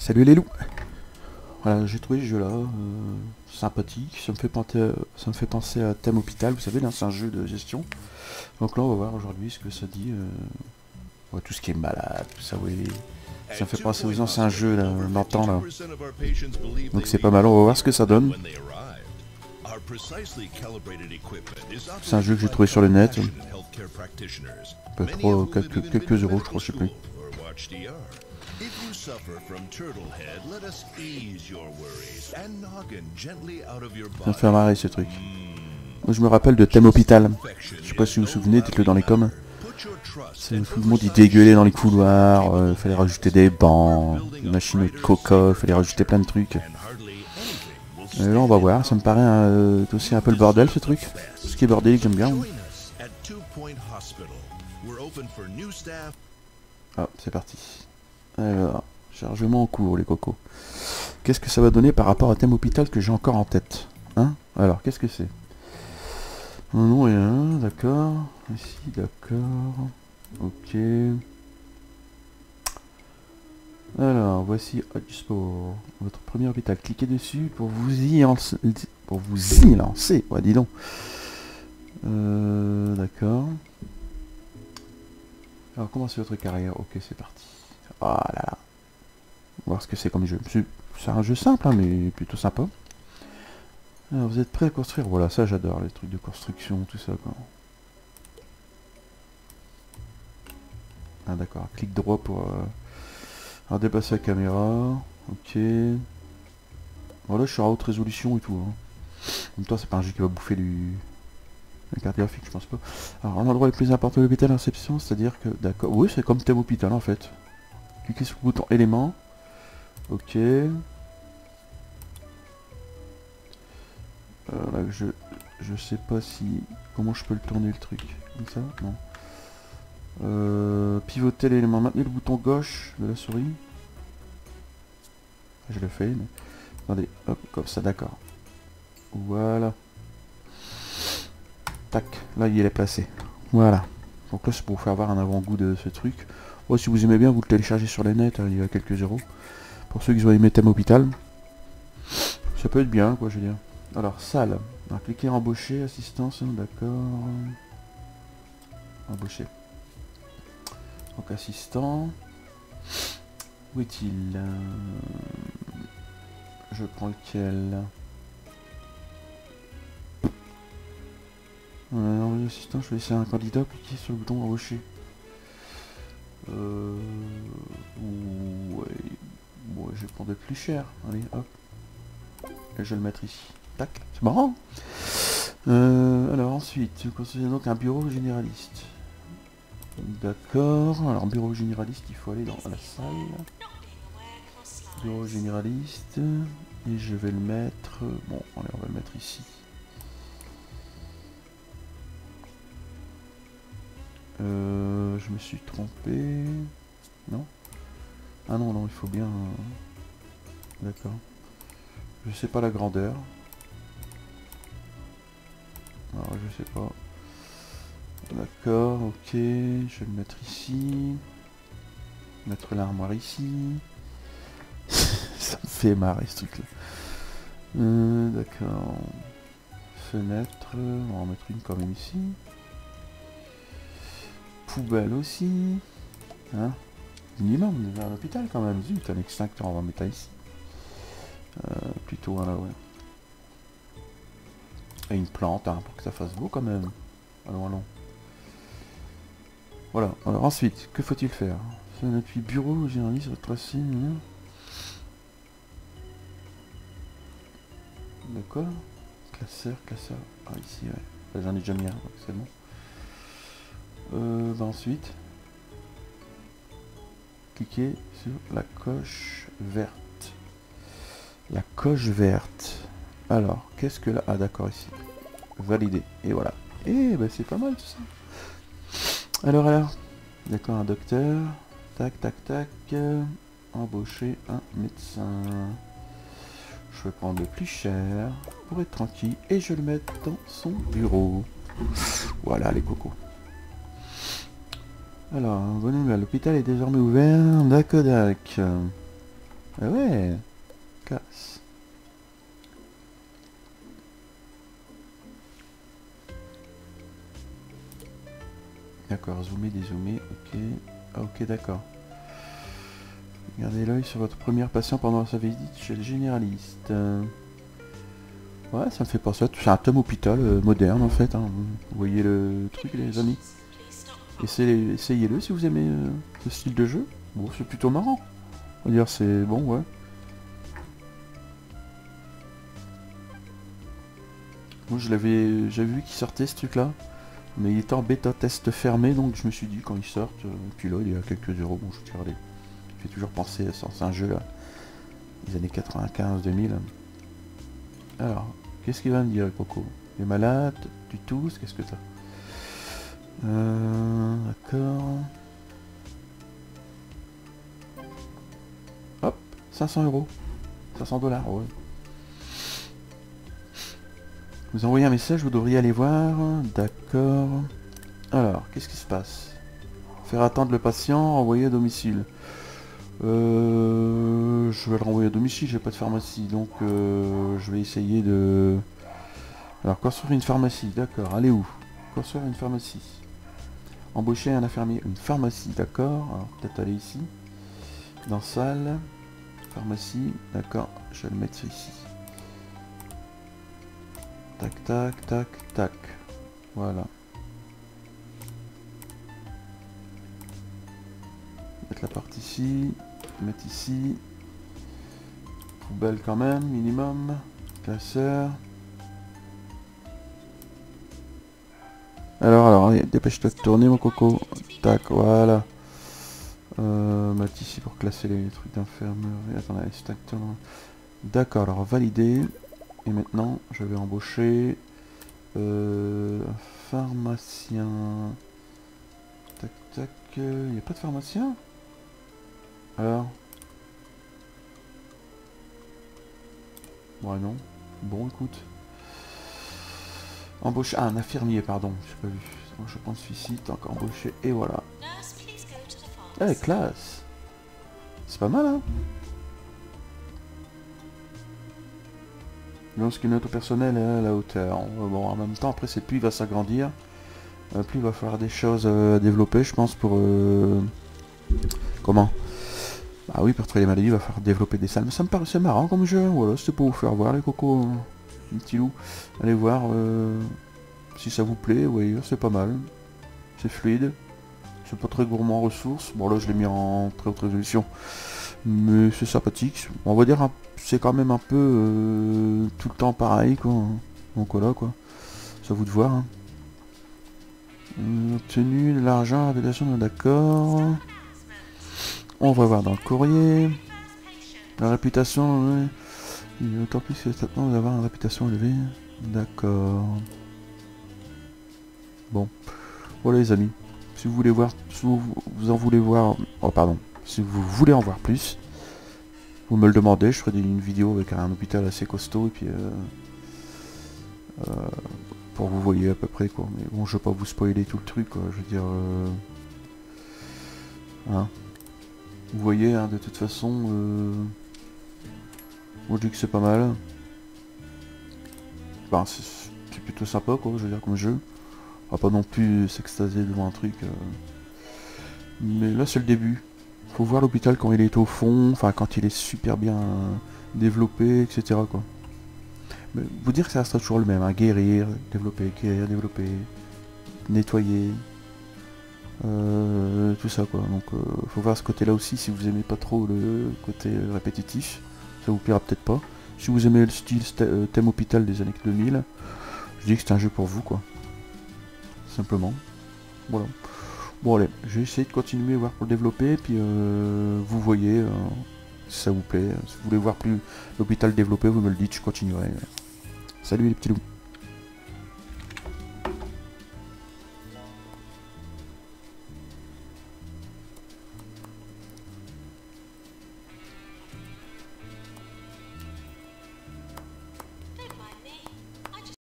Salut les loups. Voilà, j'ai trouvé ce jeu là sympathique, ça me fait penser à Thème Hôpital, vous savez, là c'est un jeu de gestion. Donc là on va voir aujourd'hui ce que ça dit, ouais, tout ce qui est malade, tout ça, oui. Ça me fait penser aux anciens jeux là, d'antan là. Donc c'est pas mal, on va voir ce que ça donne. C'est un jeu que j'ai trouvé sur le net. Peu trop, quelques euros je crois, je sais plus. Ça me fait marrer ce truc. Moi je me rappelle de Thème Hôpital. Je sais pas si vous vous souvenez, dites-le dans les coms. Tout le monde il dégueulait dans les couloirs, fallait rajouter des bancs, une machine de coca, fallait rajouter plein de trucs. Et là on va voir, ça me paraît aussi un peu le bordel ce truc. Ce qui est bordélique j'aime bien. Ah, c'est parti. Alors, chargement en cours les cocos. Qu'est-ce que ça va donner par rapport à Thème Hôpital que j'ai encore en tête, hein? Alors, qu'est-ce que c'est? Un nom et un, d'accord. Ici, d'accord. Ok. Alors, voici Sport, votre premier hôpital. Cliquez dessus pour vous y lancer. Ouais, dis donc. D'accord. Alors, commencez votre carrière. Ok, c'est parti. Voilà. On va voir ce que c'est comme jeu. C'est un jeu simple, hein, mais plutôt sympa. Alors, vous êtes prêts à construire? Voilà, ça j'adore, les trucs de construction, tout ça, quoi. Ah d'accord, clic droit pour déplacer la caméra. Ok. Voilà, je suis en haute résolution et tout. Hein. En même temps, c'est pas un jeu qui va bouffer la carte graphique, je pense pas. Alors, l'endroit le plus important de l'hôpital, réception, c'est-à-dire que... D'accord, oui, c'est comme Thème Hôpital, en fait. Cliquez sur le bouton éléments. Ok. Là, je sais pas si... Comment je peux le tourner, le truc? Comme ça? Non. Pivoter l'élément. Maintenez le bouton gauche de la souris. Je le fais, mais... Attendez, hop, comme ça, d'accord. Voilà. Tac, là il est placé. Voilà. Donc là c'est pour vous faire avoir un avant-goût de ce truc. Bon, si vous aimez bien, vous le téléchargez sur le net, il y a quelques euros. Pour ceux qui ont aimé Thème Hôpital. Ça peut être bien, quoi, je veux dire. Alors, salle. Alors, cliquez embaucher, assistance, hein, d'accord. Embaucher. Donc, assistant. Où est-il? Je prends lequel? Assistant, je vais laisser un candidat, cliquez sur le bouton embaucher. Ouais. Bon, je vais prendre le plus cher. Allez, hop. Et je vais le mettre ici. Tac, c'est marrant. Alors ensuite, je considère donc un bureau généraliste. D'accord. Alors bureau généraliste, il faut aller dans la salle. Bureau généraliste. Et je vais le mettre... Bon, allez, on va le mettre ici. Je me suis trompé. Non? Ah non, non, il faut bien... D'accord. Je sais pas la grandeur. Alors, je sais pas. D'accord, ok. Je vais le mettre ici. Mettre l'armoire ici. Ça me fait marrer ce truc là. D'accord. Fenêtre. On va en mettre une quand même ici. Poubelle aussi. Hein? Minimum, vers l'hôpital quand même. Zut, un extincteur, on va mettre ici. Plutôt là, ouais. Et une plante, hein, pour que ça fasse beau quand même. Allons, allons. Voilà, alors ensuite, que faut-il faire? C'est un appui bureau, généraliste, retracé. D'accord. Classeur. Ah, ici, ouais. J'en ai déjà mis un, donc c'est bon. Bah ensuite, cliquez sur la coche verte. La coche verte. Alors, qu'est-ce que là? Ah, d'accord, ici. Valider. Et voilà. Et bah, c'est pas mal tout ça. Alors. D'accord, un docteur. Tac. Embaucher un médecin. Je vais prendre le plus cher pour être tranquille et je le mets dans son bureau. Voilà les cocos. Alors, bonne nouvelle, l'hôpital est désormais ouvert. D'accord. Je vais prendre le plus cher. Pour être tranquille et je le mets dans son bureau. Voilà les cocos. Alors, bonne nouvelle, l'hôpital est désormais ouvert. D'accord. Je vais prendre le plus cher pour être tranquille et je le mets dans son bureau. Voilà les cocos. Alors, bonne nouvelle, l'hôpital est désormais ouvert. Ah ouais. Casse. D'accord, zoomer, dézoomer, ok. Ah ok, d'accord. Gardez l'œil sur votre première patient pendant sa visite chez le généraliste. Ouais, ça me fait penser à c'est un thème hôpital moderne en fait. Hein. Vous voyez le truc les amis. Essayez-le si vous aimez ce style de jeu. Bon, c'est plutôt marrant. On va dire c'est bon, ouais. Moi j'avais vu qu'il sortait ce truc là. Mais il était en bêta test fermé, donc je me suis dit quand il sort, puis là il est à quelques euros, bon je vais regarder. Je fais toujours penser à c'est un jeu là, des années 95-2000. Alors, qu'est-ce qu'il va me dire Coco? Tu es malade, tu tousses, qu'est-ce que t'as? D'accord. Hop, 500 euros. 500 $, ouais. Vous envoyez un message, vous devriez aller voir. D'accord. Alors, qu'est-ce qui se passe? Faire attendre le patient, envoyer à domicile. Je vais le renvoyer à domicile, j'ai pas de pharmacie, donc je vais essayer de... Alors, construire une pharmacie, d'accord. Allez où? Construire une pharmacie. Embaucher un infirmier, une pharmacie, d'accord. Alors, peut-être aller ici. Dans salle. Pharmacie, d'accord. Je vais le mettre ici. Tac, tac, tac, tac. Voilà. Mettre la porte ici. Mettre ici. Poubelle quand même, minimum. Classeur. Alors, dépêche-toi de tourner mon coco. Tac, voilà. Mettre ici pour classer les trucs d'infirmerie. Attendez, stack. D'accord, alors valider. Et maintenant, je vais embaucher un pharmacien. Tac, tac. Il n'y a pas de pharmacien? Alors? Ouais, non. Bon, écoute. Embaucher. Ah, un infirmier, pardon. J'ai pas vu. Je pense celui-ci. Tant qu'embauché. Et voilà. Eh, classe. C'est pas mal, hein? Lorsqu'une note au personnel est à la hauteur. Bon, en même temps, après, c'est plus il va s'agrandir, plus il va falloir des choses à développer, je pense, pour... Comment? Bah oui, pour traiter les maladies, il va falloir développer des salles. Mais ça me paraissait marrant comme jeu. Voilà, c'était pour vous faire voir, les cocos. Les petits loups. Allez voir si ça vous plaît. Oui, c'est pas mal. C'est fluide. C'est pas très gourmand en ressources. Bon, là, je l'ai mis en très haute résolution. Mais c'est sympathique. On va dire, c'est quand même un peu tout le temps pareil, quoi. Donc voilà, quoi. C'est à vous de voir. Hein. Obtenu de l'argent, réputation, d'accord. On va voir dans le courrier. La réputation, autant plus que maintenant d'avoir une réputation élevée. D'accord. Bon. Voilà les amis. Si vous voulez voir, si vous en voulez voir, oh pardon, si vous voulez en voir plus, vous me le demandez, je ferai une vidéo avec un hôpital assez costaud et puis pour que vous voyez à peu près quoi. Mais bon, je vais pas vous spoiler tout le truc quoi. Je veux dire, hein. Vous voyez, hein, de toute façon, moi je dis que c'est pas mal. Ben, c'est plutôt sympa quoi, je veux dire comme jeu. On va pas non plus s'extasier devant un truc. Mais là c'est le début. Faut voir l'hôpital quand il est au fond, enfin quand il est super bien développé, etc. quoi. Mais vous dire que ça restera toujours le même, hein. Guérir, développer, nettoyer, tout ça quoi. Donc faut voir ce côté-là aussi si vous aimez pas trop le côté répétitif, ça vous plaira peut-être pas. Si vous aimez le style thème hôpital des années 2000, je dis que c'est un jeu pour vous quoi. Simplement. Voilà. Bon allez, je vais essayer de continuer à voir pour le développer, puis vous voyez si ça vous plaît. Si vous voulez voir plus l'hôpital développé, vous me le dites, je continuerai. Salut les petits loups.